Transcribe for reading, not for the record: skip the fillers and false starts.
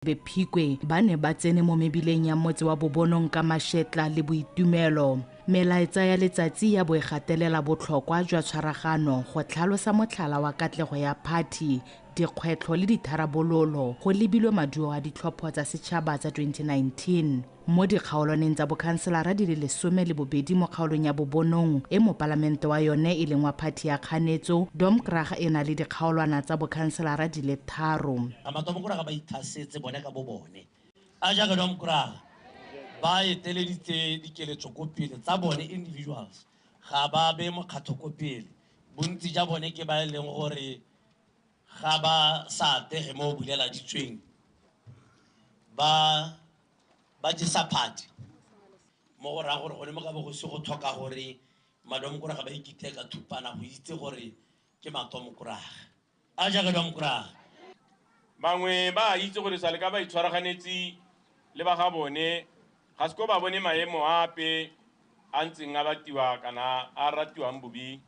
Bephikwe ba ne ba tsene mo mebileng ya motse wa Bobonong ka mašetla le boitumelo. Melaetsa ya letsatsi ya bo e gatelela botlhokwa jwa tshwaragano go tlhalosa motlhala wa katlego ya phathi, dikgwetlho le ditharabololo go lebilwe maduo a ditlhopho tsa setšhaba tsa 2019. Mo dikgaolwaneng tsa bokhanselara di le 12 mo kgaolong ya Bobonong e mo palamente wa yone e leng wa phathi ya Kganetso, Dikgang e na le dikgaolwana tsa bokhanselara di le 3. Amatomokora ba ithasetse bone ka bobone a jaaka Dikgang ba eteleditse dikeletso ko pele tsa bone individuals ga ba be mokgatho ko pele. Bontsi ja bone ke ba leng gore ga ba sa tege mo bulela ditsweng ba jesa phati mo go raya gore gone mo ka bo go se go tlhoka gore madomokora ga ba ikite ka thupana go itse gore ke matomokora a jaaka Dikgang. Bangwe ba itse gore sa le ka ba itshwaraganetse le ba ga bone ga se ko ba bone maemo ape a ntseng a batiwa kana a ratiwang bobi